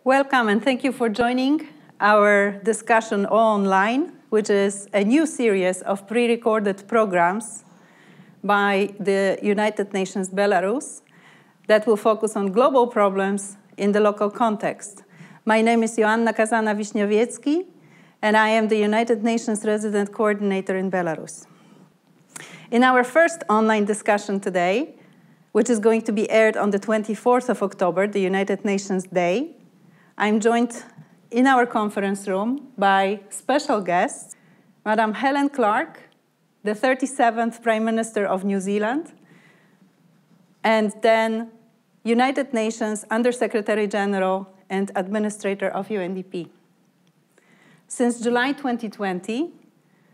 Welcome and thank you for joining our discussion online, which is a new series of pre-recorded programs by the United Nations Belarus that will focus on global problems in the local context. My name is Joanna Kazana-Wiśniowiecki, and I am the United Nations Resident Coordinator in Belarus. In our first online discussion today, which is going to be aired on the 24th of October, the United Nations Day, I'm joined in our conference room by special guests, Madam H.Clark, the 37th Prime Minister of New Zealand, and then United Nations Under-Secretary General and Administrator of UNDP. Since July 2020,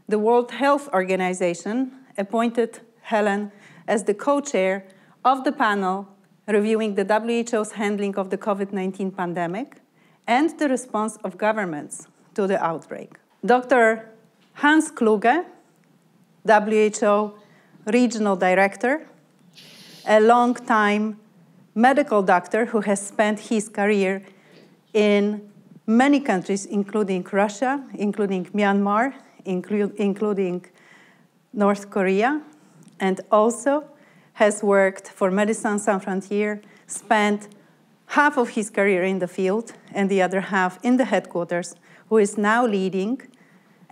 the World Health Organization appointed Helen as the co-chair of the panel reviewing the WHO's handling of the COVID-19 pandemic and the response of governments to the outbreak. Dr. H.Kluge, WHO Regional Director, a long-time medical doctor who has spent his career in many countries, including Russia, including Myanmar, including North Korea, and also has worked for Médecins Sans Frontières, spent half of his career in the field and the other half in the headquarters, who is now leading,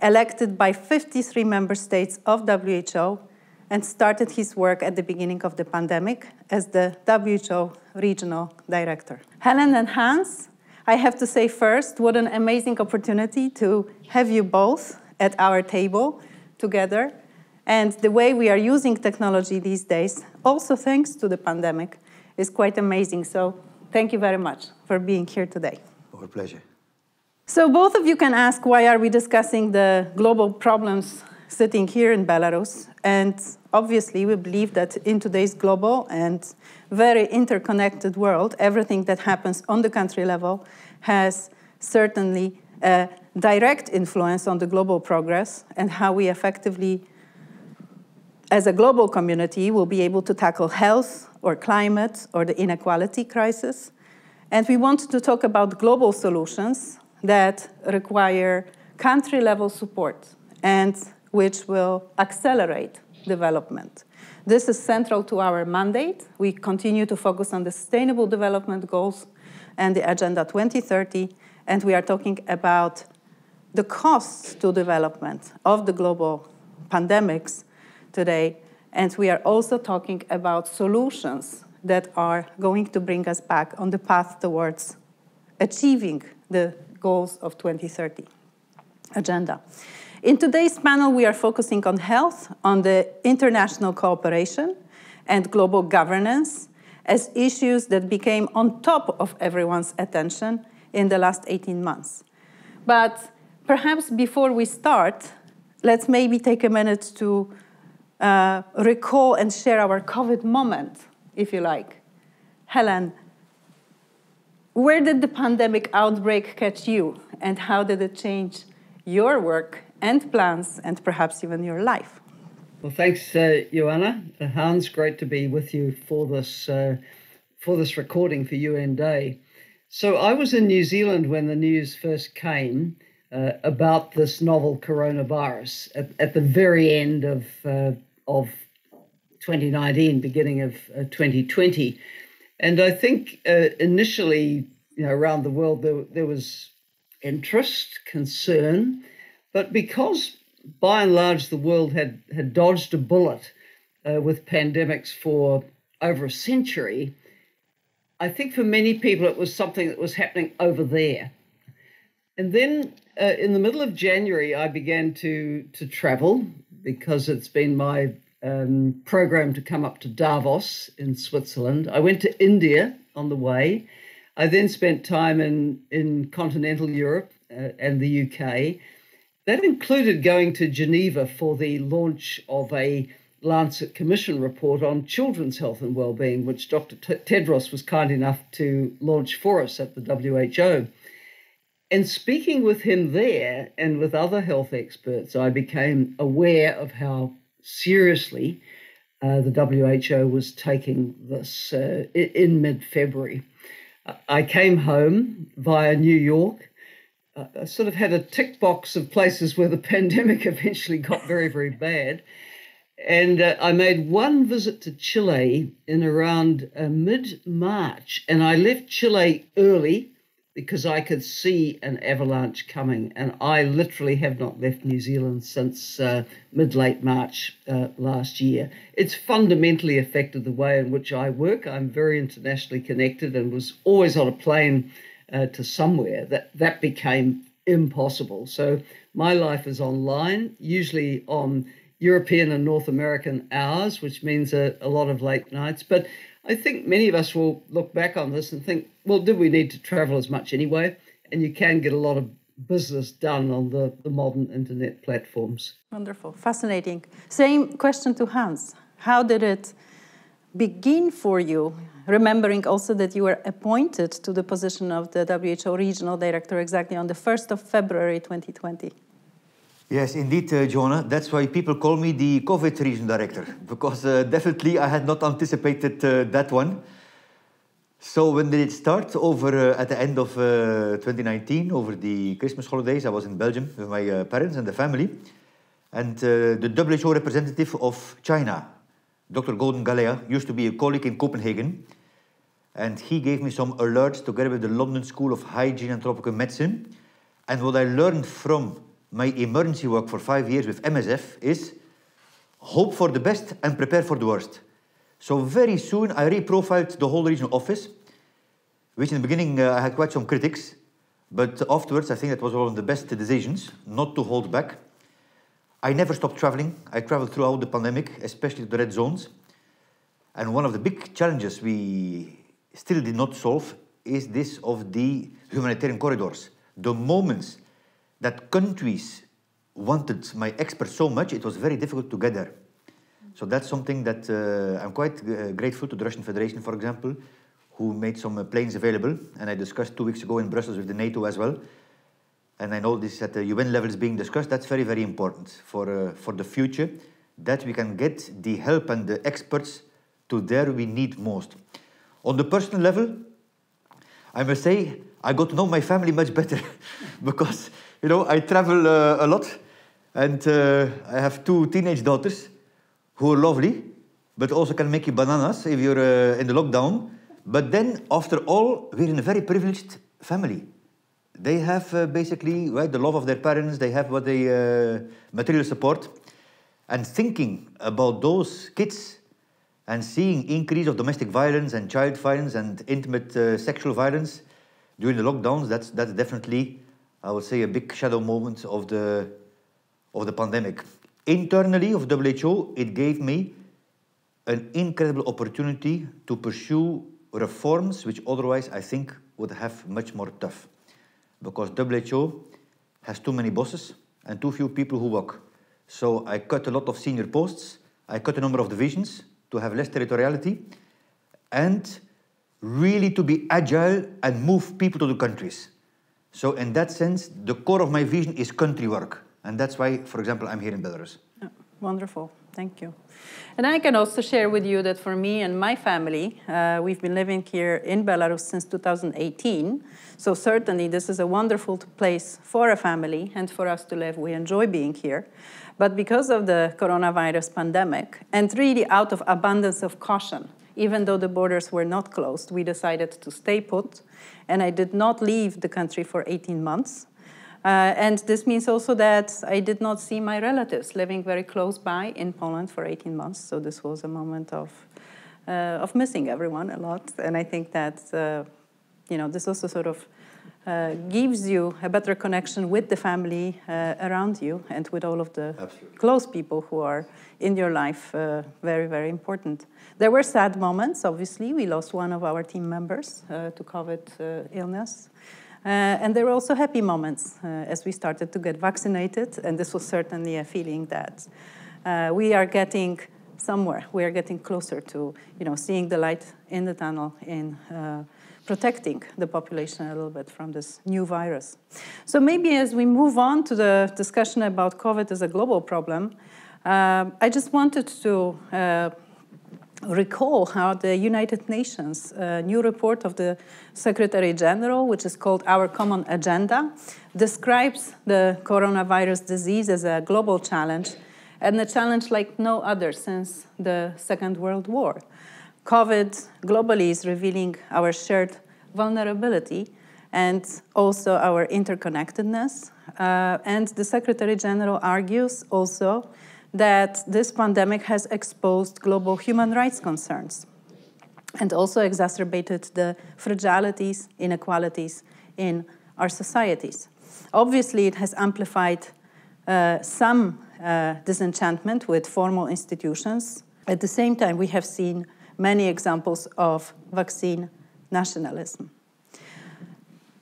elected by 53 member states of WHO, and started his work at the beginning of the pandemic as the WHO Regional Director. Helen and Hans, I have to say first, what an amazing opportunity to have you both at our table together. And the way we are using technology these days, also thanks to the pandemic, is quite amazing. So thank you very much for being here today. Our pleasure. So both of you can ask, why are we discussing the global problems sitting here in Belarus? And obviously, we believe that in today's global and very interconnected world, everything that happens on the country level has certainly a direct influence on the global progress and how we effectively, as a global community, will be able to tackle health or climate or the inequality crisis. And we want to talk about global solutions that require country-level support and which will accelerate development. This is central to our mandate. We continue to focus on the Sustainable Development Goals and the Agenda 2030, and we are talking about the costs to development of the global pandemics today, and we are also talking about solutions that are going to bring us back on the path towards achieving the goals of 2030 agenda. In today's panel, we are focusing on health, on the international cooperation and global governance as issues that became on top of everyone's attention in the last 18 months. But perhaps before we start, let's maybe take a minute to recall and share our COVID moment, if you like. Helen, where did the pandemic outbreak catch you, and how did it change your work and plans, and perhaps even your life? Well, thanks, Joanna. Hans, great to be with you for this recording for UN Day. So I was in New Zealand when the news first came about this novel coronavirus at the very end of 2019, beginning of 2020. And I think initially, around the world, there was interest, concern, but because by and large the world had dodged a bullet with pandemics for over a century, I think for many people it was something that was happening over there. And then in the middle of January, I began to travel because it's been my program to come up to Davos in Switzerland. I went to India on the way. I then spent time in continental Europe and the UK. That included going to Geneva for the launch of a Lancet Commission report on children's health and well-being, which Dr. Tedros was kind enough to launch for us at the WHO. And speaking with him there and with other health experts, I became aware of how seriously the WHO was taking this in mid-February. I came home via New York. I sort of had a tick box of places where the pandemic eventually got very, very bad. And I made one visit to Chile in around mid-March, and I left Chile early because I could see an avalanche coming. And I literally have not left New Zealand since mid-late March last year. It's fundamentally affected the way in which I work. I'm very internationally connected and was always on a plane to somewhere. That became impossible. So my life is online, usually on European and North American hours, which means a lot of late nights. But I think many of us will look back on this and think, well, did we need to travel as much anyway? And you can get a lot of business done on the modern internet platforms. Wonderful, fascinating. Same question to Hans. How did it begin for you, remembering also that you were appointed to the position of the WHO Regional Director exactly on the 1st of February 2020? Yes, indeed, Jonah. That's why people call me the COVID region director, because definitely I had not anticipated that one. So when did it start? Over at the end of 2019, over the Christmas holidays, I was in Belgium with my parents and the family. And the WHO representative of China, Dr. Golden Galea, used to be a colleague in Copenhagen. And he gave me some alerts together with the London School of Hygiene and Tropical Medicine. And what I learned from my emergency work for 5 years with MSF is hope for the best and prepare for the worst. So very soon I reprofiled the whole regional office, which in the beginning I had quite some critics, but afterwards I think that was one of the best decisions, not to hold back. I never stopped traveling. I traveled throughout the pandemic, especially to the red zones. And one of the big challenges we still did not solve is this of the humanitarian corridors. The moments that countries wanted my experts so much, it was very difficult to get there. So that's something that I'm quite grateful to the Russian Federation, for example, who made some planes available. And I discussed 2 weeks ago in Brussels with the NATO as well. And I know this at the UN level is being discussed. That's very, very important for the future, that we can get the help and the experts to there we need most. On the personal level, I must say, I got to know my family much better because, you know, I travel a lot, and I have 2 teenage daughters who are lovely, but also can make you bananas if you're in the lockdown. But then, after all, we're in a very privileged family. They have basically, right, the love of their parents, they have what they material support. And thinking about those kids and seeing increase of domestic violence and child violence and intimate sexual violence during the lockdowns, that's definitely, I would say, a big shadow moment of the pandemic. Internally of WHO, it gave me an incredible opportunity to pursue reforms which otherwise I think would have much more tough. Because WHO has too many bosses and too few people who work. So I cut a lot of senior posts, I cut a number of divisions to have less territoriality, and really to be agile and move people to the countries. So in that sense, the core of my vision is country work. And that's why, for example, I'm here in Belarus. Oh, wonderful, thank you. And I can also share with you that for me and my family, we've been living here in Belarus since 2018. So certainly this is a wonderful place for a family and for us to live. We enjoy being here. But because of the coronavirus pandemic, and really out of abundance of caution, even though the borders were not closed, we decided to stay put. And I did not leave the country for 18 months. And this means also that I did not see my relatives living very close by in Poland for 18 months. So this was a moment of missing everyone a lot. And I think that, this also sort of gives you a better connection with the family around you and with all of the Absolutely. Close people who are in your life, very, very important. There were sad moments, obviously. We lost one of our team members to COVID illness. And there were also happy moments as we started to get vaccinated. And this was certainly a feeling that we are getting somewhere. We are getting closer to, seeing the light in the tunnel in protecting the population a little bit from this new virus. So maybe as we move on to the discussion about COVID as a global problem, I just wanted to recall how the United Nations new report of the Secretary General, which is called Our Common Agenda, describes the coronavirus disease as a global challenge, and a challenge like no other since the Second World War. COVID globally is revealing our shared vulnerability and also our interconnectedness. And the Secretary General argues also that this pandemic has exposed global human rights concerns and also exacerbated the fragilities, inequalities in our societies. Obviously, it has amplified some disenchantment with formal institutions. At the same time, we have seen many examples of vaccine nationalism.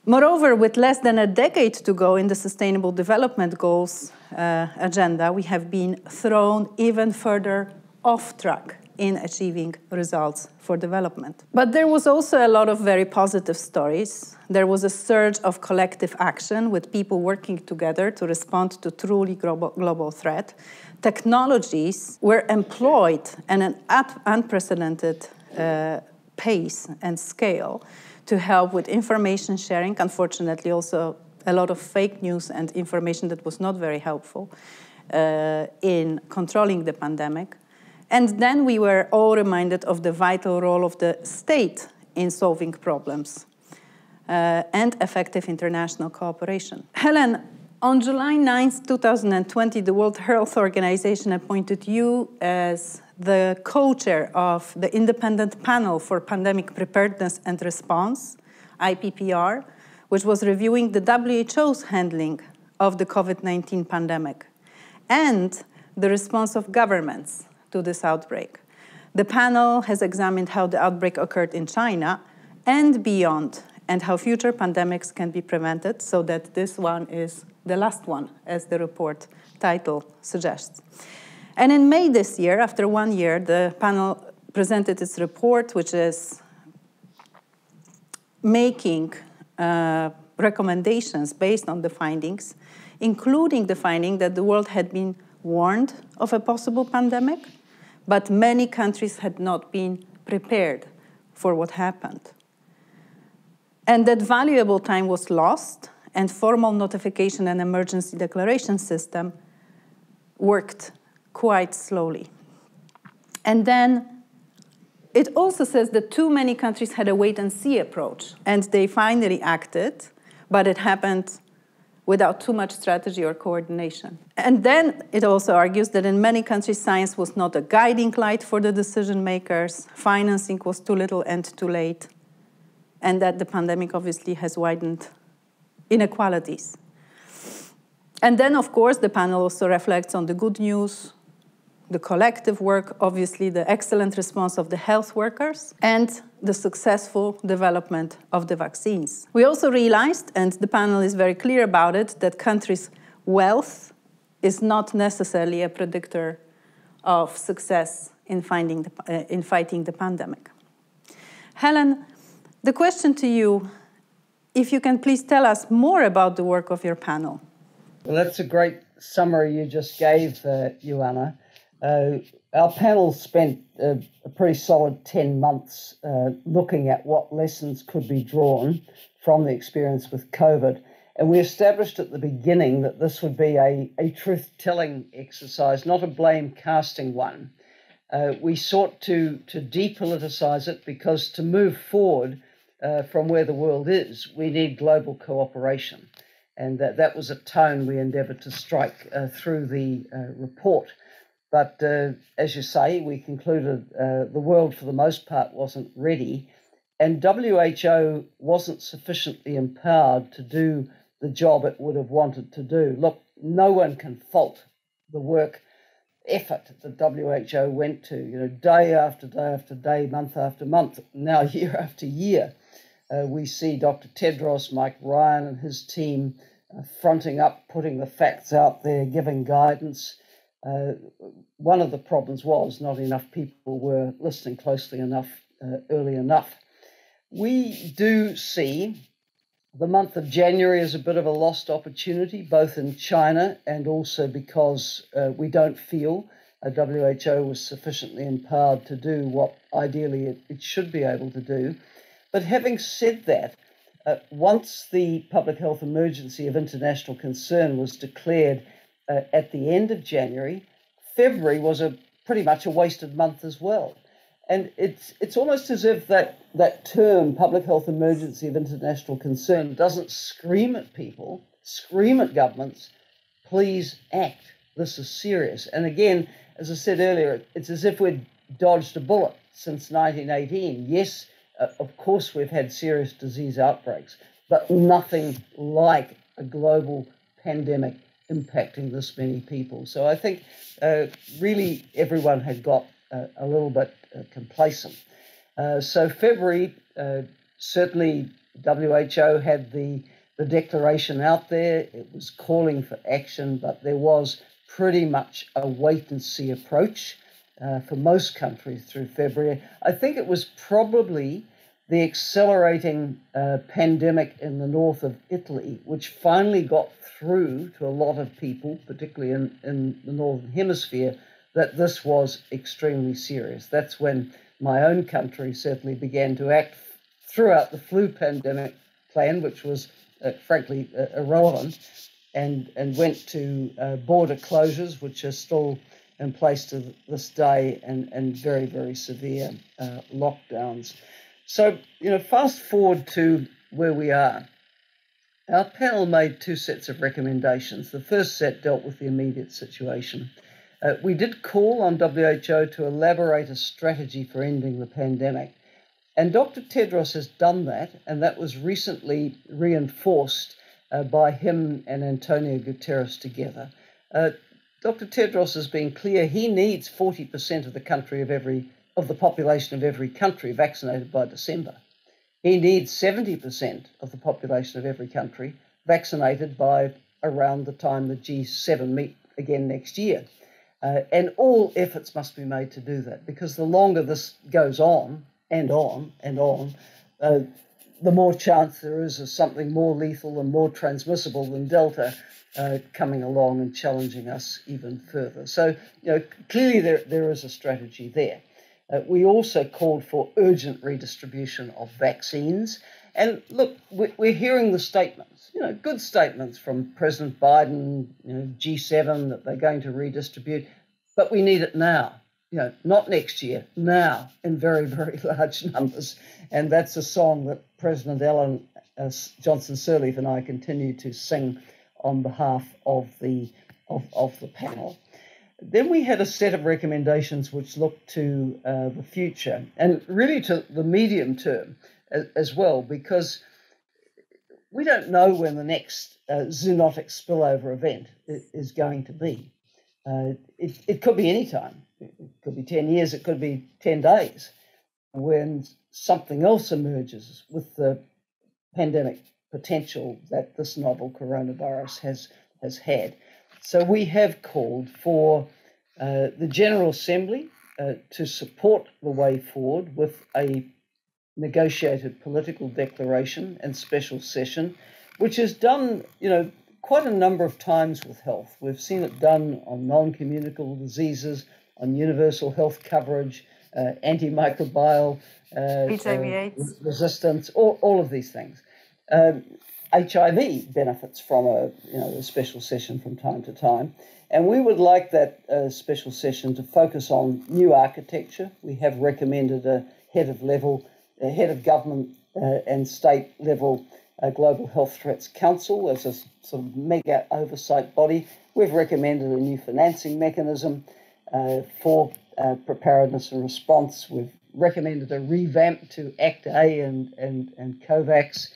Moreover, with less than a decade to go in the Sustainable Development Goals agenda, we have been thrown even further off track in achieving results for development. But there was also a lot of very positive stories. There was a surge of collective action with people working together to respond to truly global threat. Technologies were employed at an unprecedented pace and scale to help with information sharing. Unfortunately, also a lot of fake news and information that was not very helpful in controlling the pandemic. And then we were all reminded of the vital role of the state in solving problems and effective international cooperation. Helen, on July 9th, 2020, the World Health Organization appointed you as the co-chair of the Independent Panel for Pandemic Preparedness and Response, IPPR, which was reviewing the WHO's handling of the COVID-19 pandemic and the response of governments to this outbreak. The panel has examined how the outbreak occurred in China and beyond, and how future pandemics can be prevented, so that this one is the last one, as the report title suggests. And in May this year, after 1 year, the panel presented its report, which is making recommendations based on the findings, including the finding that the world had been warned of a possible pandemic, but many countries had not been prepared for what happened. And that valuable time was lost, and formal notification and emergency declaration system worked quite slowly. And then it also says that too many countries had a wait-and-see approach, and they finally acted, but it happened without too much strategy or coordination. And then it also argues that in many countries, science was not a guiding light for the decision makers, financing was too little and too late, and that the pandemic obviously has widened inequalities. And then, of course, the panel also reflects on the good news, the collective work, obviously the excellent response of the health workers, and the successful development of the vaccines. We also realized, and the panel is very clear about it, that countries' wealth is not necessarily a predictor of success in fighting the pandemic. Helen, the question to you, if you can please tell us more about the work of your panel. Well, that's a great summary you just gave, Joanna. Our panel spent a pretty solid 10 months looking at what lessons could be drawn from the experience with COVID. And we established at the beginning that this would be a truth-telling exercise, not a blame-casting one. We sought to depoliticize it because to move forward from where the world is, we need global cooperation. And that was a tone we endeavored to strike through the report. But as you say, we concluded the world for the most part wasn't ready, and WHO wasn't sufficiently empowered to do the job it would have wanted to do. Look, no one can fault the effort that WHO went to, day after day after day, month after month, now year after year. We see Dr. Tedros, Mike Ryan and his team fronting up, putting the facts out there, giving guidance. One of the problems was not enough people were listening closely enough, early enough. We do see the month of January as a bit of a lost opportunity, both in China and also because we don't feel WHO was sufficiently empowered to do what ideally it should be able to do. But having said that, once the public health emergency of international concern was declared at the end of January, February was pretty much a wasted month as well. And it's almost as if that term, public health emergency of international concern, doesn't scream at people, scream at governments, please act. This is serious. And again, as I said earlier, it's as if we'd dodged a bullet since 1918. Yes, of course, we've had serious disease outbreaks, but nothing like a global pandemic impacting this many people. So I think really everyone had got a little bit complacent. So February, certainly WHO had the declaration out there. It was calling for action, but there was pretty much a wait-and-see approach for most countries through February. I think it was probably the accelerating pandemic in the north of Italy, which finally got through to a lot of people, particularly in the Northern Hemisphere, that this was extremely serious. That's when my own country certainly began to act throughout the flu pandemic plan, which was frankly irrelevant, and went to border closures, which are still in place to this day, and very, very severe lockdowns. So, fast forward to where we are. Our panel made two sets of recommendations. The first set dealt with the immediate situation. We did call on WHO to elaborate a strategy for ending the pandemic. And Dr. Tedros has done that, and that was recently reinforced by him and Antonio Guterres together. Dr. Tedros has been clear he needs 40% of the population of every country vaccinated by December. He needs 70% of the population of every country vaccinated by around the time the G7 meet again next year. And all efforts must be made to do that, because the longer this goes on and on and on, the more chance there is of something more lethal and more transmissible than Delta coming along and challenging us even further. So, clearly there is a strategy there. We also called for urgent redistribution of vaccines. And look, we're hearing the statements, good statements from President Biden, G7, that they're going to redistribute, but we need it now, not next year, now, in very, very large numbers. And that's a song that President Ellen Johnson Sirleaf and I continue to sing on behalf of the panel. Then we had a set of recommendations which looked to the future, and really to the medium term as well, because we don't know when the next zoonotic spillover event is going to be. It could be any time. It could be 10 years, it could be 10 days, when something else emerges with the pandemic potential that this novel coronavirus has had. So we have called for the General Assembly to support the way forward with a negotiated political declaration and special session, which is done, quite a number of times with health. We've seen it done on non-communicable diseases, on universal health coverage, antimicrobial HIV/AIDS resistance, all of these things. HIV benefits from a special session from time to time, and we would like that special session to focus on new architecture. We have recommended a head of government and state level Global Health Threats Council as a sort of mega oversight body. We've recommended a new financing mechanism for preparedness and response. We've recommended a revamp to ACT-A and COVAX.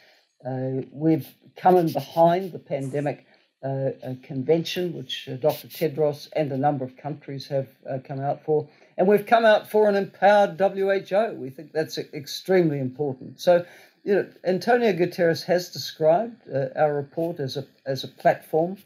We've come in behind the pandemic convention, which Dr. Tedros and a number of countries have come out for. And we've come out for an empowered WHO. We think that's extremely important. So, Antonio Guterres has described our report as a platform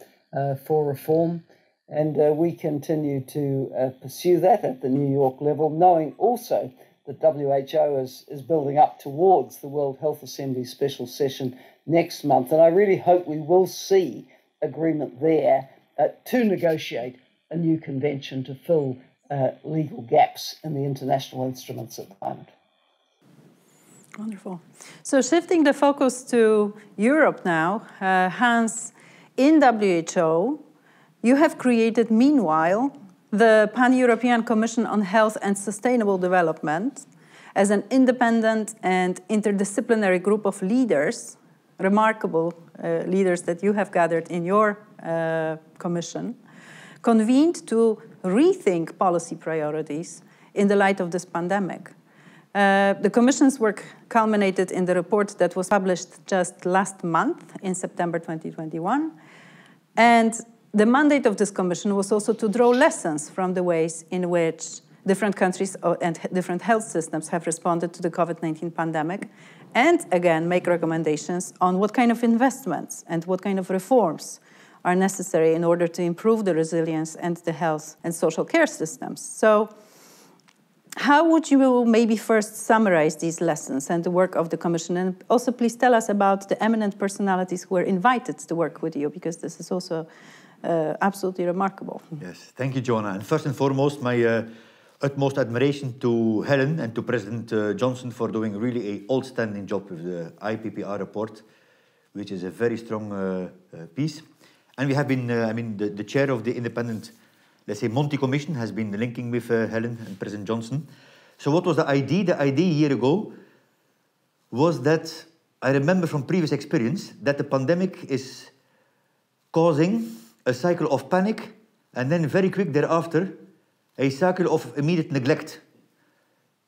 for reform. And we continue to pursue that at the New York level, knowing also that WHO is building up towards the World Health Assembly special session next month. And I really hope we will see agreement there to negotiate a new convention to fill legal gaps in the international instruments at the moment. Wonderful. So shifting the focus to Europe now, Hans, in WHO, you have created, meanwhile, the Pan-European Commission on Health and Sustainable Development as an independent and interdisciplinary group of leaders, remarkable leaders that you have gathered in your commission, convened to rethink policy priorities in the light of this pandemic. The Commission's work culminated in the report that was published just last month in September 2021. And the mandate of this Commission was also to draw lessons from the ways in which different countries and different health systems have responded to the COVID-19 pandemic, and again, make recommendations on what kind of investments and what kind of reforms are necessary in order to improve the resilience and the health and social care systems. So, how would you maybe first summarize these lessons and the work of the Commission? And also please tell us about the eminent personalities who were invited to work with you, because this is also absolutely remarkable. Yes, thank you, Joanna. And first and foremost, my utmost admiration to Helen and to President Johnson for doing really an outstanding job with the IPPR report, which is a very strong piece. And we have been, the chair of the independent, let's say, Monti Commission has been linking with Helen and President Johnson. So what was the idea? The idea a year ago was that, I remember from previous experience, that the pandemic is causing a cycle of panic, and then very quick thereafter, a cycle of immediate neglect.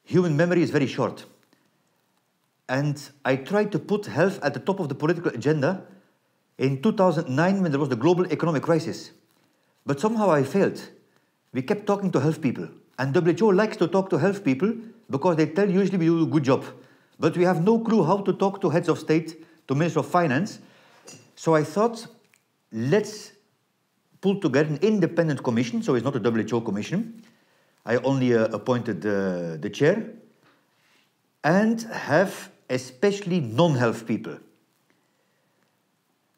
Human memory is very short. And I tried to put health at the top of the political agenda in 2009 when there was the global economic crisis. But somehow I failed. We kept talking to health people. And WHO likes to talk to health people because they tell usually we do a good job. But we have no clue how to talk to heads of state, to Minister of Finance. So I thought, let's pull together an independent commission, so it's not a WHO commission. I only appointed the chair, and have especially non-health people.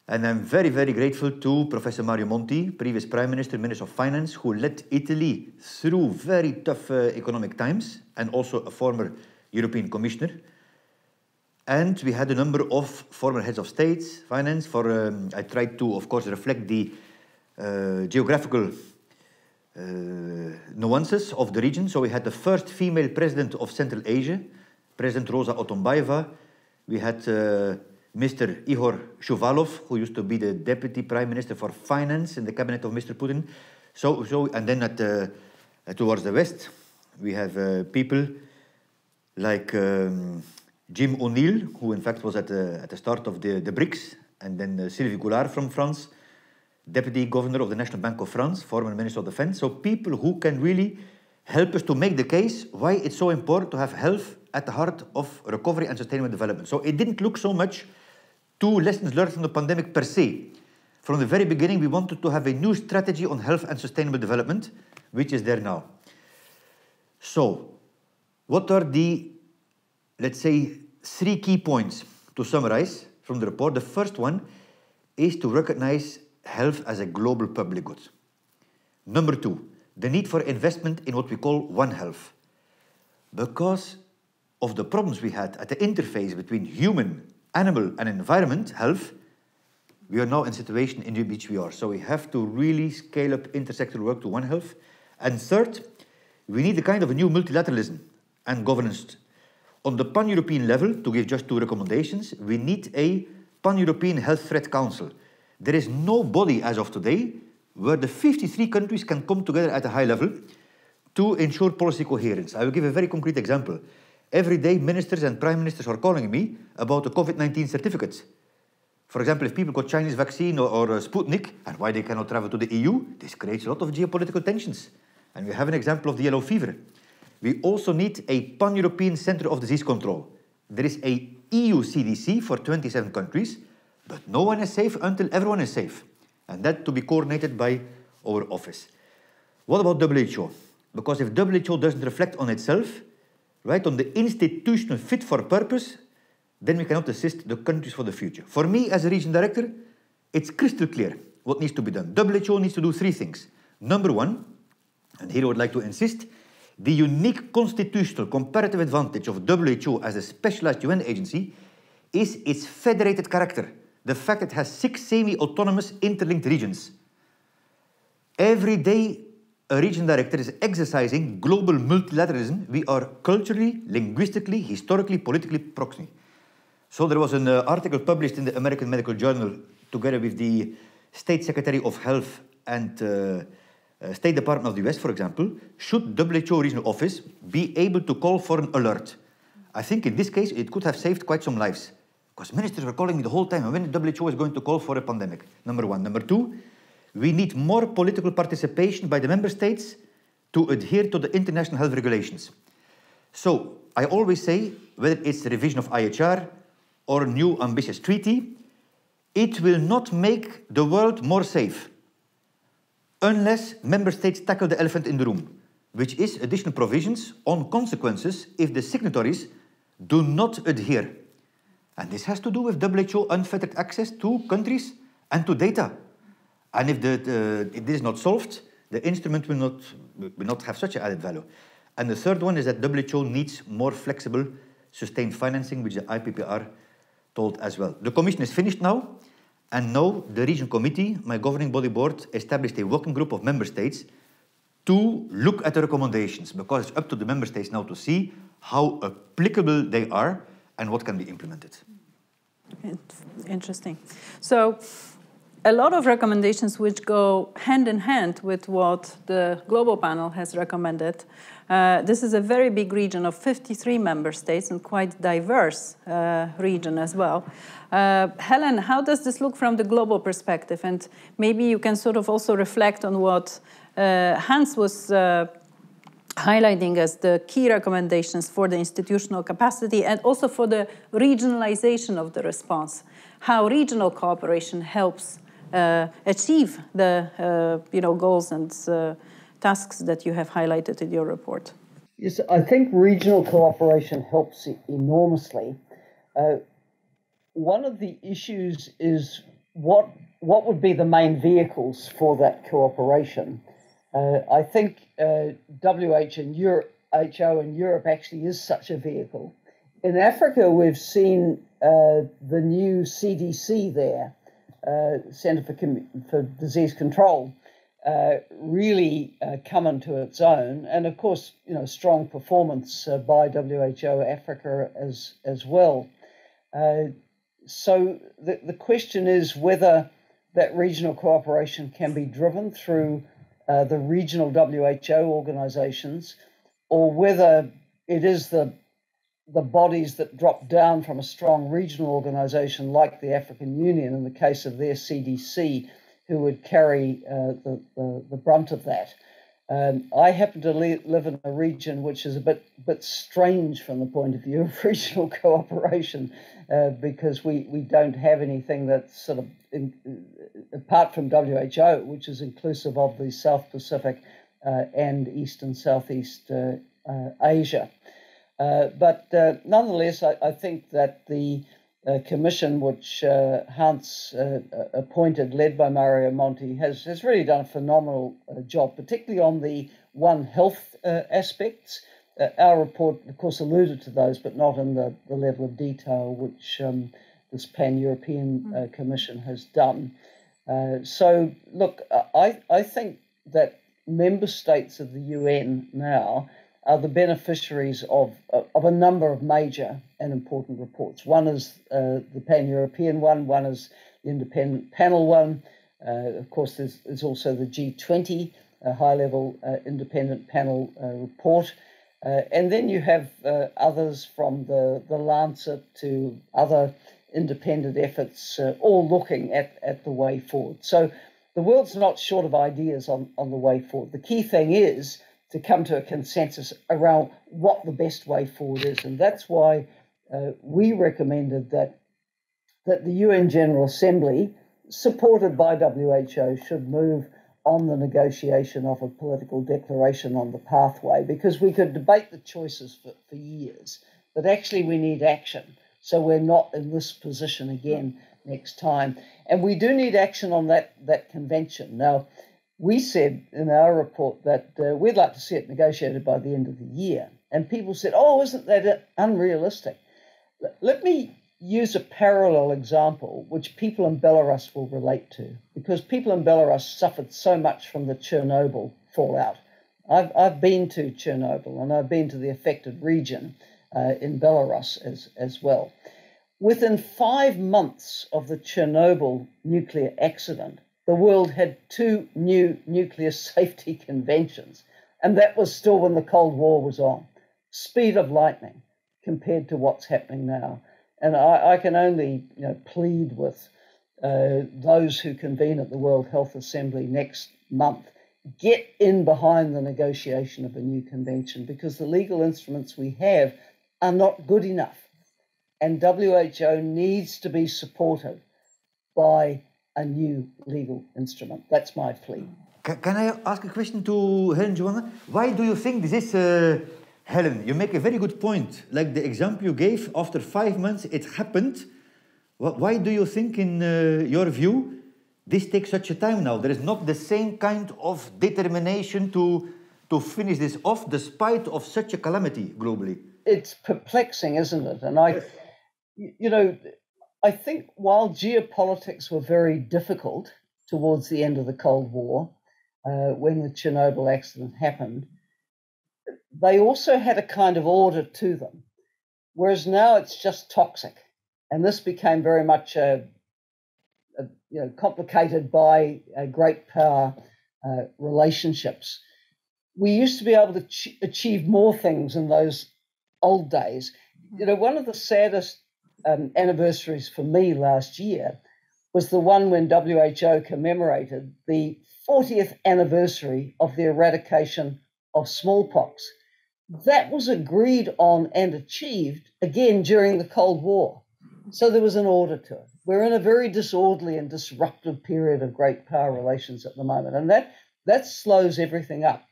And I'm very, very grateful to Professor Mario Monti, previous Prime Minister, Minister of Finance, who led Italy through very tough economic times, and also a former European Commissioner. And we had a number of former heads of states, finance, I tried to, of course, reflect the geographical nuances of the region. So we had the first female president of Central Asia, President Rosa Otunbayeva. We had Mr. Ihor Shuvalov, who used to be the Deputy Prime Minister for Finance in the cabinet of Mr. Putin. And then towards the west, we have people like Jim O'Neill, who in fact was at the start of the BRICS, and then Sylvie Goulard from France, Deputy Governor of the National Bank of France, former Minister of Defense. So people who can really help us to make the case why it's so important to have health at the heart of recovery and sustainable development. So it didn't look so much to lessons learned from the pandemic per se. From the very beginning, we wanted to have a new strategy on health and sustainable development, which is there now. So, what are the, let's say, 3 key points to summarize from the report? The first one is to recognize health as a global public good. Number 2, the need for investment in what we call One Health. Because of the problems we had at the interface between human, animal and environment health, we are now in a situation in which we are. So we have to really scale up intersectoral work to One Health. And third, we need a kind of a new multilateralism and governance. On the pan-European level, to give just 2 recommendations, we need a pan-European Health Threat Council. There is no body as of today where the 53 countries can come together at a high level to ensure policy coherence. I will give a very concrete example. Every day, ministers and prime ministers are calling me about the COVID-19 certificates. For example, if people got Chinese vaccine or Sputnik, and why they cannot travel to the EU, this creates a lot of geopolitical tensions. And we have an example of the yellow fever. We also need a pan-European Centre of Disease Control. There is a EU CDC for 27 countries, but no one is safe until everyone is safe. And that to be coordinated by our office. What about WHO? Because if WHO doesn't reflect on itself, right, on the institutional fit for purpose, then we cannot assist the countries for the future. For me, as a region director, it's crystal clear what needs to be done. WHO needs to do 3 things. Number 1, And here I would like to insist, the unique constitutional comparative advantage of WHO as a specialized UN agency is its federated character, the fact it has 6 semi-autonomous interlinked regions. Every day, a region director is exercising global multilateralism. We are culturally, linguistically, historically, politically proxy. So there was an article published in the American Medical Journal together with the State Secretary of Health and State Department of the US, for example, should WHO regional office be able to call for an alert? I think in this case, it could have saved quite some lives. Because ministers were calling me the whole time, when the WHO is going to call for a pandemic, number one. Number two, we need more political participation by the member states to adhere to the international health regulations. So I always say, whether it's the revision of IHR or a new ambitious treaty, it will not make the world more safe unless member states tackle the elephant in the room, which is additional provisions on consequences if the signatories do not adhere. And this has to do with WHO unfettered access to countries and to data. And if it is not solved, the instrument will not have such an added value. And the third one is that WHO needs more flexible, sustained financing, which the IPPR told as well. The Commission is finished now, and now the Region Committee, my governing body board, established a working group of member states to look at the recommendations, because it's up to the member states now to see how applicable they are and what can be implemented. Interesting. So, a lot of recommendations which go hand in hand with what the global panel has recommended. This is a very big region of 53 member states and quite diverse region as well. Helen, how does this look from the global perspective? And maybe you can sort of also reflect on what Hans was highlighting as the key recommendations for the institutional capacity and also for the regionalization of the response. How regional cooperation helps achieve the goals and tasks that you have highlighted in your report. Yes, I think regional cooperation helps enormously. One of the issues is what would be the main vehicles for that cooperation. I think WHO in Europe actually is such a vehicle. In Africa, we've seen the new CDC there, Centre for Disease Control, really come into its own, and of course, strong performance by WHO Africa as well. So the question is whether that regional cooperation can be driven through the regional WHO organizations, or whether it is the bodies that drop down from a strong regional organization like the African Union, in the case of their CDC, who would carry the brunt of that. I happen to live in a region which is a bit strange from the point of view of regional cooperation, because we don't have anything that's sort of, apart from WHO, which is inclusive of the South Pacific and East and Southeast Asia. But nonetheless, I think that the commission which Hans appointed, led by Mario Monti, has really done a phenomenal job, particularly on the One Health aspects. Our report, of course, alluded to those, but not in the level of detail which this PanEuropean Commission has done. So, look, I think that member states of the UN now are the beneficiaries of a number of major and important reports. One is the Pan-European one is the independent panel one. Of course, there's also the G20 high-level independent panel report. And then you have others from the Lancet to other independent efforts, all looking at the way forward. So the world's not short of ideas on the way forward. The key thing is to come to a consensus around what the best way forward is. And that's why we recommended that the UN General Assembly, supported by WHO, should move on the negotiation of a political declaration on the pathway, because we could debate the choices for years, but actually we need action. So we're not in this position again next time. And we do need action on that convention. Now, we said in our report that we'd like to see it negotiated by the end of the year. And people said, oh, isn't that unrealistic? Let me use a parallel example, which people in Belarus will relate to, because people in Belarus suffered so much from the Chernobyl fallout. I've been to Chernobyl, and I've been to the affected region in Belarus as well. Within 5 months of the Chernobyl nuclear accident, the world had 2 new nuclear safety conventions, and that was still when the Cold War was on. Speed of lightning compared to what's happening now. And I can only plead with those who convene at the World Health Assembly next month, get in behind the negotiation of a new convention, because the legal instruments we have are not good enough. And WHO needs to be supported by a new legal instrument. That's my plea. Can I ask a question to Helen Joanna? Why do you think this is... Helen, you make a very good point. Like the example you gave, after 5 months it happened. Why do you think, in your view, this takes such a time now? There is not the same kind of determination to finish this off, despite of such a calamity globally. It's perplexing, isn't it? And I think while geopolitics were very difficult towards the end of the Cold War, when the Chernobyl accident happened, they also had a kind of order to them, whereas now it's just toxic. And this became very much complicated by great power relationships. We used to be able to achieve more things in those old days. One of the saddest anniversaries for me last year was the one when WHO commemorated the 40th anniversary of the eradication of smallpox. That was agreed on and achieved, again, during the Cold War. So there was an order to it. We're in a very disorderly and disruptive period of great power relations at the moment, and that slows everything up.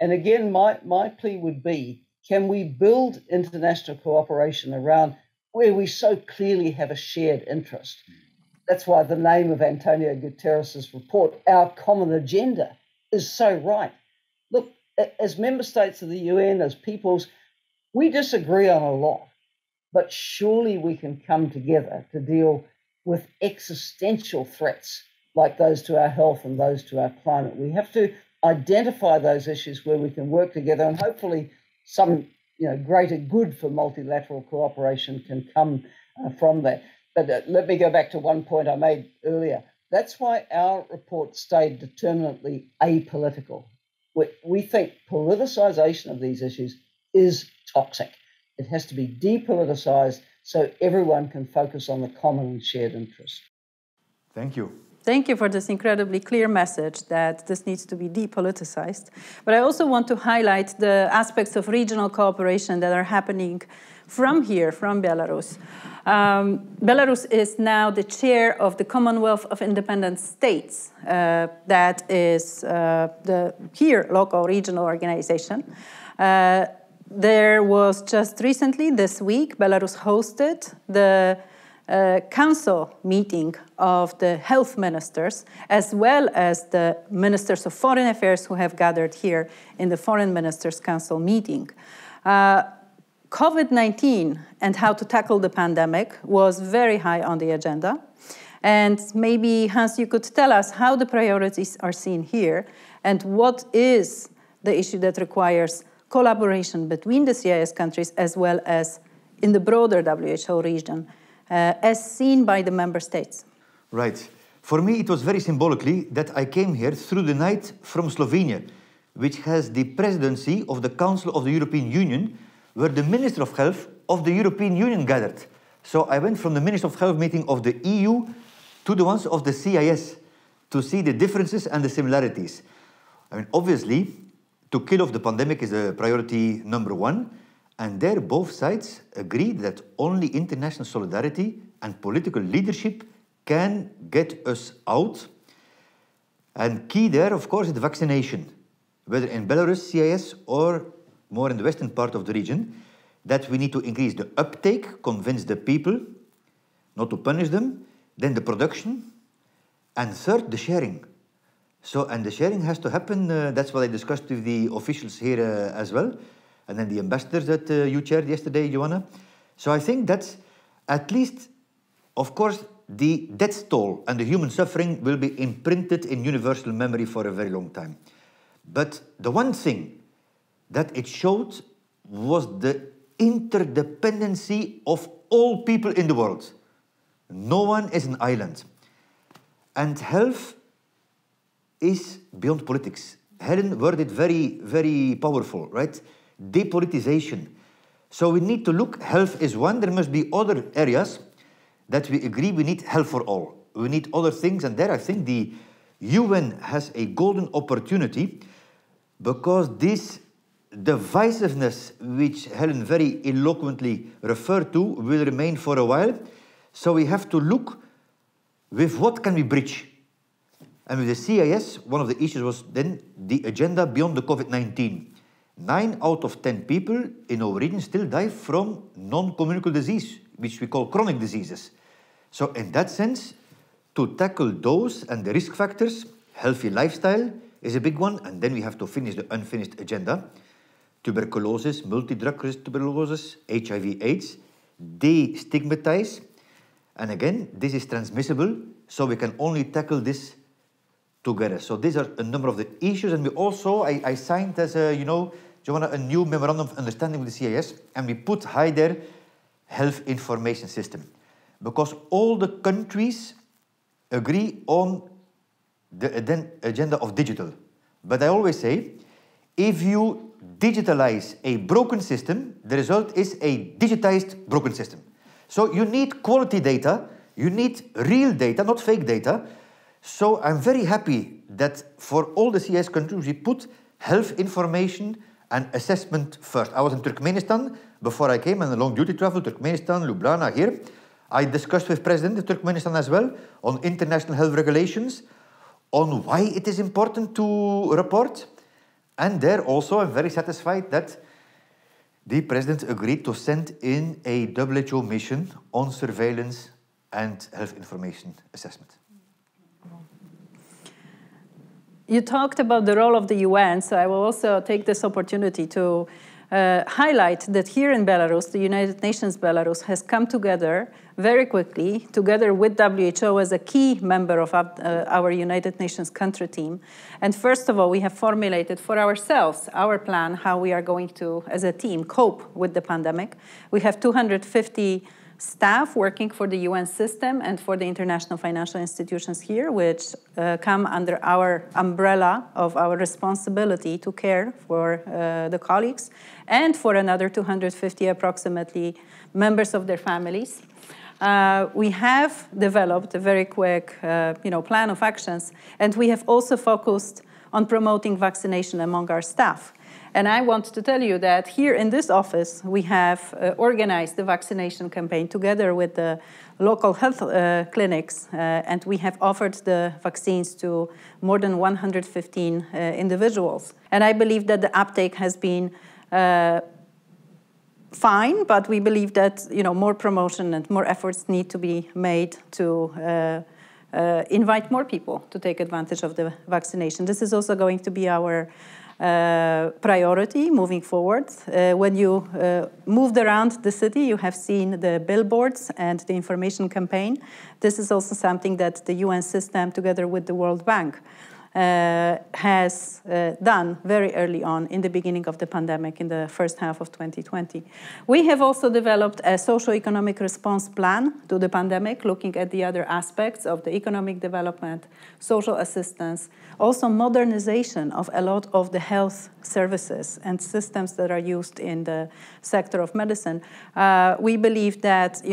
And again, my plea would be, can we build international cooperation around where we so clearly have a shared interest? That's why the name of Antonio Guterres' report, Our Common Agenda, is so right. Look, as member states of the UN, as peoples, we disagree on a lot, but surely we can come together to deal with existential threats like those to our health and those to our climate. We have to identify those issues where we can work together, and hopefully some greater good for multilateral cooperation can come from that. But let me go back to one point I made earlier. That's why our report stayed determinately apolitical. We think politicization of these issues is toxic. It has to be depoliticized so everyone can focus on the common and shared interest. Thank you. Thank you for this incredibly clear message that this needs to be depoliticized. But I also want to highlight the aspects of regional cooperation that are happening from here, from Belarus. Belarus is now the chair of the Commonwealth of Independent States. That is the local regional organization. There was just recently, this week, Belarus hosted the council meeting of the health ministers, as well as the ministers of foreign affairs who have gathered here in the Foreign Ministers' Council meeting. COVID-19 and how to tackle the pandemic was very high on the agenda. And maybe, Hans, you could tell us how the priorities are seen here and what is the issue that requires collaboration between the CIS countries as well as in the broader WHO region, as seen by the member states. Right. For me, it was very symbolically that I came here through the night from Slovenia, which has the presidency of the Council of the European Union, where the Minister of Health of the European Union gathered. So I went from the Minister of Health meeting of the EU to the ones of the CIS to see the differences and the similarities. I mean, obviously, to kill off the pandemic is a priority number one, and there both sides agreed that only international solidarity and political leadership can get us out. And key there, of course, is the vaccination, whether in Belarus, CIS, or more in the western part of the region, that we need to increase the uptake, convince the people, not to punish them, then the production, and third, the sharing. So, and the sharing has to happen. That's what I discussed with the officials here as well. And then the ambassadors that you chaired yesterday, Joanna. So I think that's at least, of course, the death toll and the human suffering will be imprinted in universal memory for a very long time. But the one thing that it showed was the interdependency of all people in the world. No one is an island. And health is beyond politics. Helen worded it very, very powerful, right? Depolitization. So we need to look, health is one, there must be other areas that we agree we need health for all. We need other things, and there I think the UN has a golden opportunity because this divisiveness, which Helen very eloquently referred to, will remain for a while. So we have to look with what can we bridge. And with the CIS, one of the issues was then the agenda beyond the COVID-19. 9 out of 10 people in our region still die from non-communicable disease, which we call chronic diseases. So in that sense, to tackle those and the risk factors, healthy lifestyle is a big one, and then we have to finish the unfinished agenda. Tuberculosis, multi-drug resistant tuberculosis, HIV/AIDS, de-stigmatize. And again, this is transmissible, so we can only tackle this together. So these are a number of the issues, and we also, I signed as a, Joanna, a new memorandum of understanding with the CIS, and we put high there health information system. Because all the countries agree on the agenda of digital. But I always say, if you digitalize a broken system, the result is a digitized broken system. So you need quality data, you need real data, not fake data. So I'm very happy that for all the CIS countries, we put health information and assessment first. I was in Turkmenistan before I came on a long duty travel, Turkmenistan, Ljubljana, here. I discussed with President of Turkmenistan as well on international health regulations, on why it is important to report. And there also I'm very satisfied that the President agreed to send in a WHO mission on surveillance and health information assessment. You talked about the role of the UN, so I will also take this opportunity to highlight that here in Belarus, the United Nations Belarus has come together very quickly, together with WHO as a key member of our United Nations country team. And first of all, we have formulated for ourselves our plan, how we are going to, as a team, cope with the pandemic. We have 250 staff working for the UN system and for the international financial institutions here, which come under our umbrella of our responsibility to care for the colleagues, and for another 250 approximately members of their families. We have developed a very quick plan of actions, and we have also focused on promoting vaccination among our staff. And I want to tell you that here in this office, we have organized the vaccination campaign together with the local health clinics, and we have offered the vaccines to more than 115 individuals. And I believe that the uptake has been fine, but we believe that more promotion and more efforts need to be made to invite more people to take advantage of the vaccination. This is also going to be our priority moving forward. When you moved around the city, you have seen the billboards and the information campaign. This is also something that the UN system, together with the World Bank, has done very early on in the beginning of the pandemic in the first half of 2020. We have also developed a socio-economic response plan to the pandemic, looking at the other aspects of the economic development, social assistance, also modernization of a lot of the health services and systems that are used in the sector of medicine. We believe that,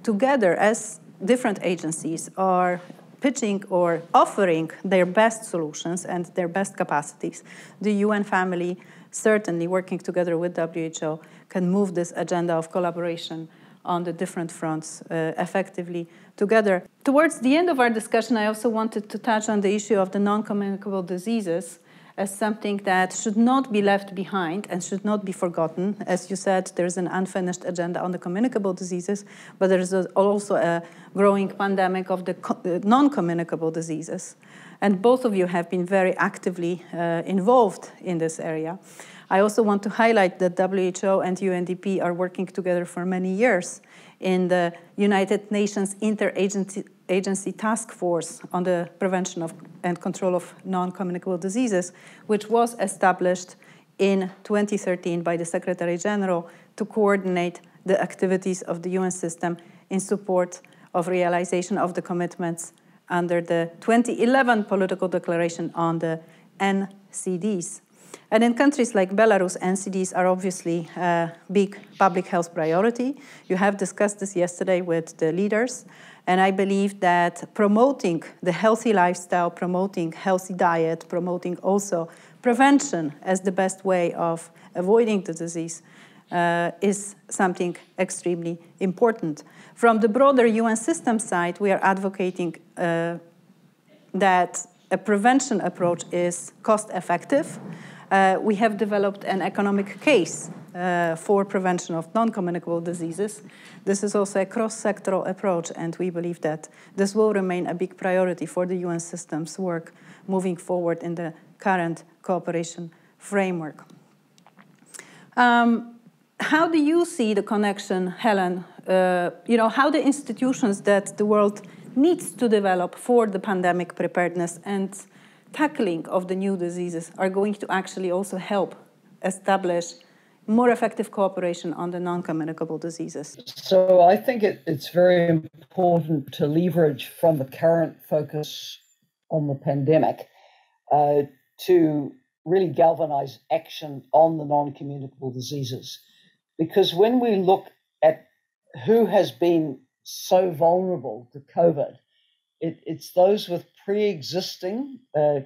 together as different agencies are pitching or offering their best solutions and their best capacities, the UN family, certainly working together with WHO, can move this agenda of collaboration on the different fronts effectively together. Towards the end of our discussion, I also wanted to touch on the issue of the non-communicable diseases as something that should not be left behind and should not be forgotten. As you said, there's an unfinished agenda on the communicable diseases, but there is also a growing pandemic of the non-communicable diseases. And both of you have been very actively involved in this area. I also want to highlight that WHO and UNDP are working together for many years in the United Nations Interagency Task Force on the Prevention of and Control of Non-Communicable Diseases, which was established in 2013 by the Secretary General to coordinate the activities of the UN system in support of realization of the commitments under the 2011 Political Declaration on the NCDs. And in countries like Belarus, NCDs are obviously a big public health priority. You have discussed this yesterday with the leaders, and I believe that promoting the healthy lifestyle, promoting healthy diet, promoting also prevention as the best way of avoiding the disease is something extremely important. From the broader UN system side, we are advocating that a prevention approach is cost-effective. We have developed an economic case for prevention of non-communicable diseases. This is also a cross-sectoral approach, and we believe that this will remain a big priority for the UN system's work moving forward in the current cooperation framework. How do you see the connection, Helen? How the institutions that the world needs to develop for the pandemic preparedness and tackling of the new diseases are going to actually also help establish more effective cooperation on the non-communicable diseases? So I think it's very important to leverage from the current focus on the pandemic to really galvanize action on the non-communicable diseases. Because when we look at who has been so vulnerable to COVID, it's those with pre-existing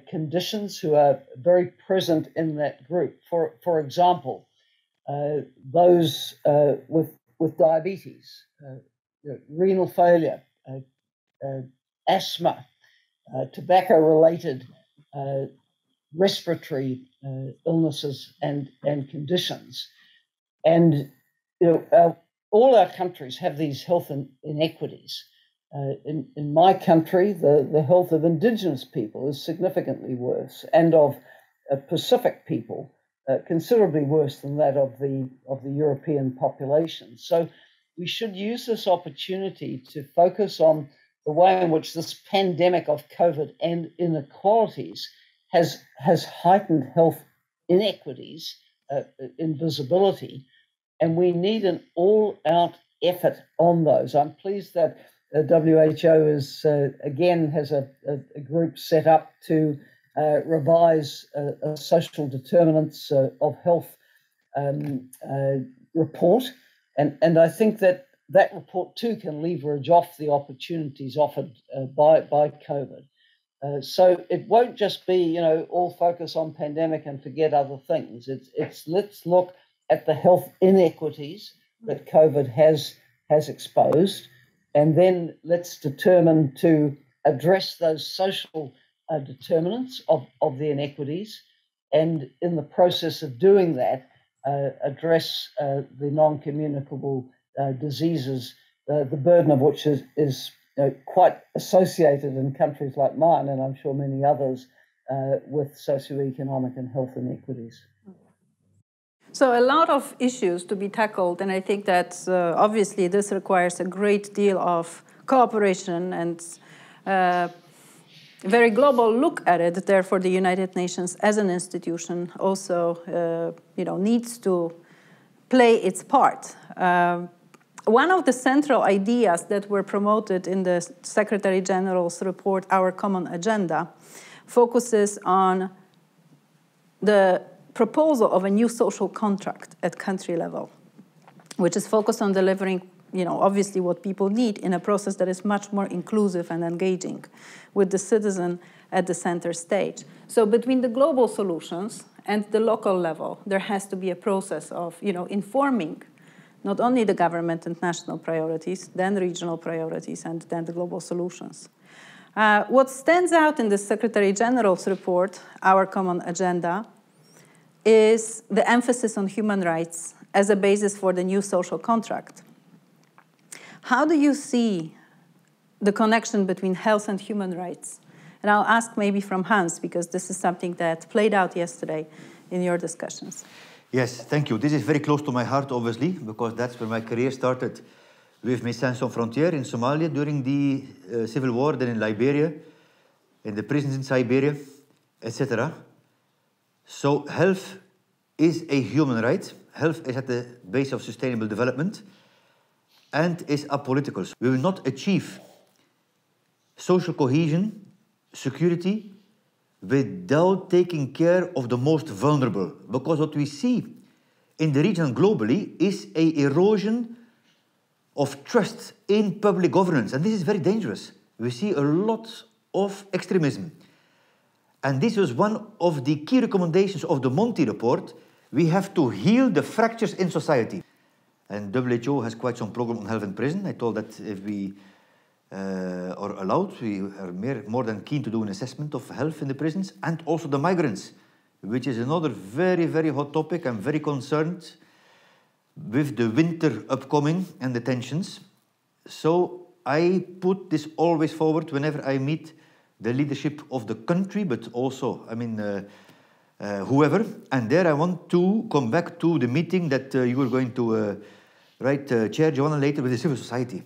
conditions who are very present in that group. For example, those with diabetes, renal failure, asthma, tobacco-related respiratory illnesses and conditions. And all our countries have these health inequities. In my country, the health of Indigenous people is significantly worse, and of Pacific people considerably worse than that of the European population. So we should use this opportunity to focus on the way in which this pandemic of COVID and inequalities has heightened health inequities in visibility, and we need an all-out effort on those. I'm pleased that WHO is again has a group set up to revise social determinants of health report, and I think that report too can leverage off the opportunities offered by COVID. So it won't just be all focus on pandemic and forget other things. It's let's look at the health inequities that COVID has exposed, and then let's determine to address those social determinants of the inequities, and in the process of doing that, address the non-communicable diseases, the burden of which is quite associated in countries like mine, and I'm sure many others, with socioeconomic and health inequities. So a lot of issues to be tackled, and I think that obviously this requires a great deal of cooperation and very global look at it. Therefore, the United Nations as an institution also needs to play its part. One of the central ideas that were promoted in the Secretary General's report, Our Common Agenda, focuses on the proposal of a new social contract at country level, which is focused on delivering, obviously what people need in a process that is much more inclusive and engaging, with the citizen at the center stage. So between the global solutions and the local level, there has to be a process of, informing not only the government and national priorities, then regional priorities, and then the global solutions. What stands out in the Secretary General's report, Our Common Agenda, is the emphasis on human rights as a basis for the new social contract. How do you see the connection between health and human rights And I'll ask maybe from Hans, because this is something that played out yesterday in your discussions. Yes, thank you. This is very close to my heart, obviously, because that's where my career started with Médecins Sans Frontières in Somalia during the civil war, then in Liberia, in the prisons in Siberia, etc. So health is a human right. Health is at the base of sustainable development and is apolitical. We will not achieve social cohesion, security, without taking care of the most vulnerable. Because what we see in the region globally is an erosion of trust in public governance. And this is very dangerous. We see a lot of extremism. And this was one of the key recommendations of the Monti report. We have to heal the fractures in society. And WHO has quite some program on health in prison. I told that if we are allowed, we are more than keen to do an assessment of health in the prisons, and also the migrants, which is another very, very hot topic. I'm very concerned with the winter upcoming and the tensions. So I put this always forward whenever I meet the leadership of the country, but also, whoever. And there I want to come back to the meeting that you are going to chair, Joanna, later with the civil society.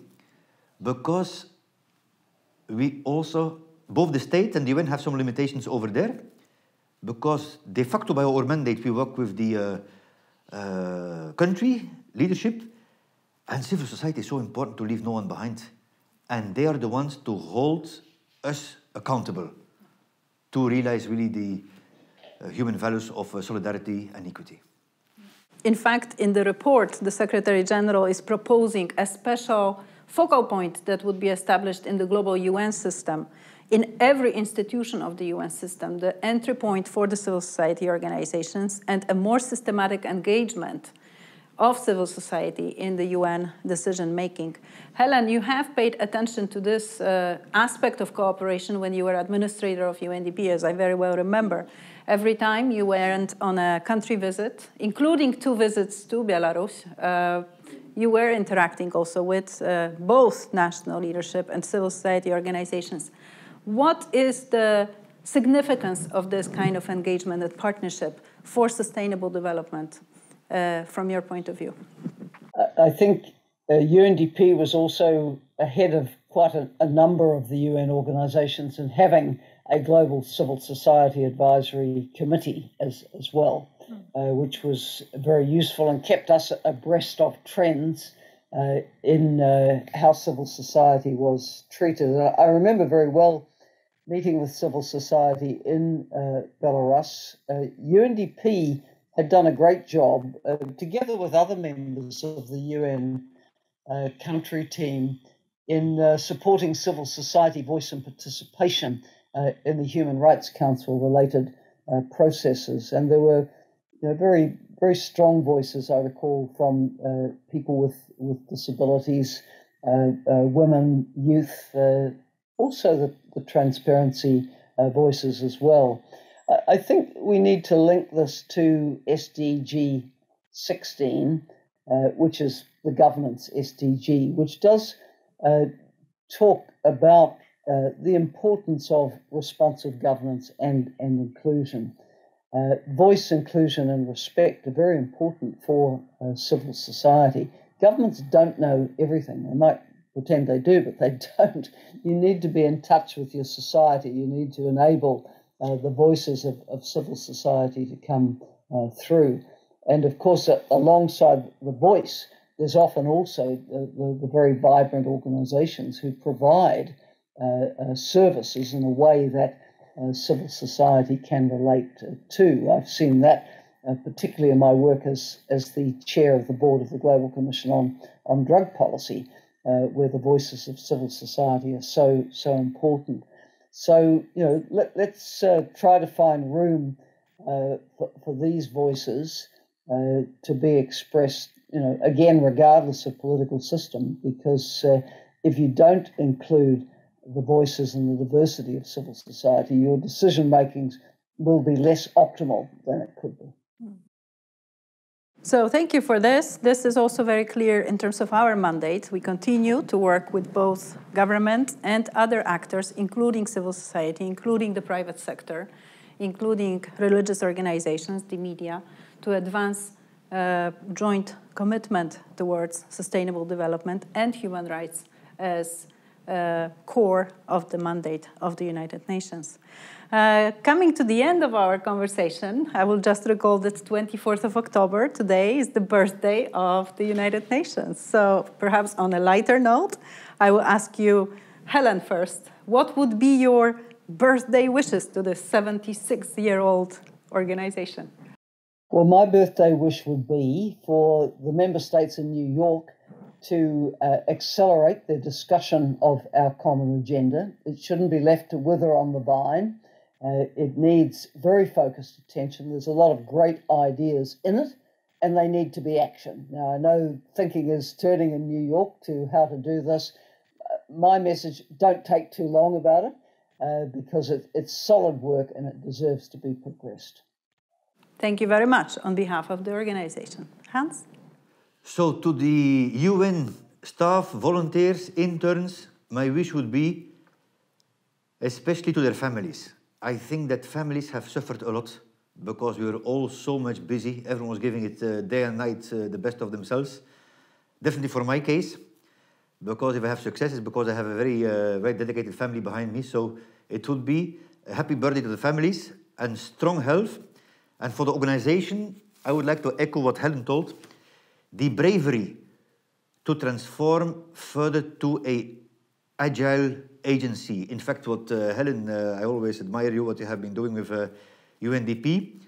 Because we also, both the state and the UN have some limitations over there, because de facto by our mandate we work with the country leadership, and civil society is so important to leave no one behind. And they are the ones to hold us accountable, to realize really the human values of solidarity and equity. In fact, in the report, the Secretary General is proposing a special focal point that would be established in the global UN system, in every institution of the UN system, the entry point for the civil society organizations, and a more systematic engagement of civil society in the UN decision-making. Helen, you have paid attention to this aspect of cooperation when you were administrator of UNDP, as I very well remember. Every time you went on a country visit, including 2 visits to Belarus, you were interacting also with both national leadership and civil society organizations. What is the significance of this kind of engagement and partnership for sustainable development from your point of view? I think UNDP was also ahead of quite a number of the UN organizations in having a global civil society advisory committee as well, which was very useful and kept us abreast of trends in how civil society was treated. I remember very well meeting with civil society in Belarus. UNDP had done a great job, together with other members of the UN country team, in supporting civil society voice and participation in the Human Rights Council related processes. And there were very, very strong voices, I recall, from people with disabilities, women, youth, also the transparency voices as well. I think we need to link this to SDG 16, which is the governance SDG, which does talk about the importance of responsive governance and inclusion. Voice, inclusion, and respect are very important for civil society. Governments don't know everything. They might pretend they do, but they don't. You need to be in touch with your society. You need to enable the voices of civil society to come through. And of course, alongside the voice, there's often also the very vibrant organizations who provide services in a way that civil society can relate to. I've seen that particularly in my work as the chair of the board of the Global Commission on Drug Policy, where the voices of civil society are so important. So, let's try to find room for these voices to be expressed, again, regardless of political system, because if you don't include the voices and the diversity of civil society, your decision makings will be less optimal than it could be. So thank you for this. This is also very clear in terms of our mandate. We continue to work with both government and other actors, including civil society, including the private sector, including religious organizations, the media, to advance joint commitment towards sustainable development and human rights as core of the mandate of the United Nations. Coming to the end of our conversation, I will just recall that 24th of October, today, is the birthday of the United Nations. So perhaps on a lighter note, I will ask you, Helen, first, what would be your birthday wishes to this 76-year-old organization? Well, my birthday wish would be for the member states in New York to accelerate the discussion of our common agenda. It shouldn't be left to wither on the vine. It needs very focused attention. There's a lot of great ideas in it, and they need to be action. Now, I know thinking is turning in New York to how to do this. My message, don't take too long about it, because it's solid work and it deserves to be progressed. Thank you very much on behalf of the organization. Hans? So to the UN staff, volunteers, interns, my wish would be, especially to their families. I think that families have suffered a lot because we were all so much busy. Everyone was giving it day and night the best of themselves. Definitely for my case, because if I have success, it's because I have a very dedicated family behind me. So it would be a happy birthday to the families and strong health. And for the organization, I would like to echo what Helen told, the bravery to transform further to an agile agency. In fact, what Helen, I always admire you, what you have been doing with UNDP.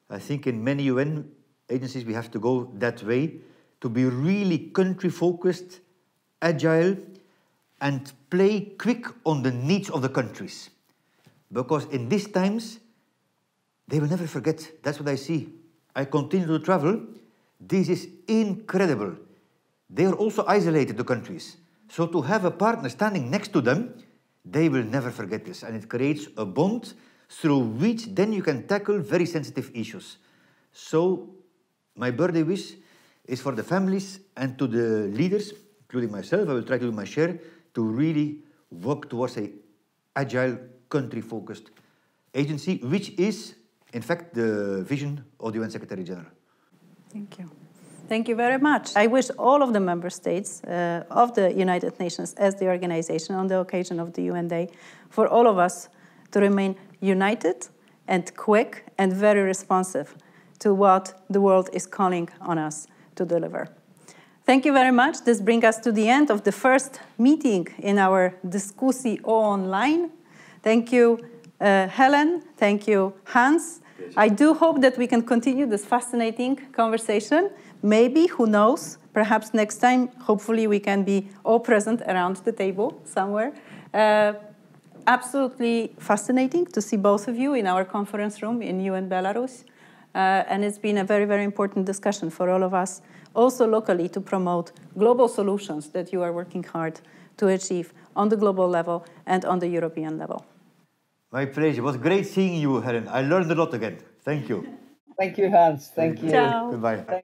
I think in many UN agencies we have to go that way, to be really country-focused, agile, and play quick on the needs of the countries. Because in these times, they will never forget. That's what I see. I continue to travel. This is incredible. They are also isolated, the countries. So to have a partner standing next to them, they will never forget this. And it creates a bond through which then you can tackle very sensitive issues. So my birthday wish is for the families and to the leaders, including myself. I will try to do my share to really work towards an agile, country-focused agency, which is, in fact, the vision of the UN Secretary General. Thank you. Thank you very much. I wish all of the member states of the United Nations as the organization on the occasion of the UN Day, for all of us to remain united and quick and very responsive to what the world is calling on us to deliver. Thank you very much. This brings us to the end of the first meeting in our Diskussie online. Thank you, Helen. Thank you, Hans. I do hope that we can continue this fascinating conversation. Maybe, who knows, perhaps next time, hopefully we can be all present around the table somewhere. Absolutely fascinating to see both of you in our conference room in UN Belarus. And it's been a very, very important discussion for all of us, also locally, to promote global solutions that you are working hard to achieve on the global level and on the European level. My pleasure. It was great seeing you, Helen. I learned a lot again. Thank you. Thank you, Hans. Thank you. Ciao. Goodbye.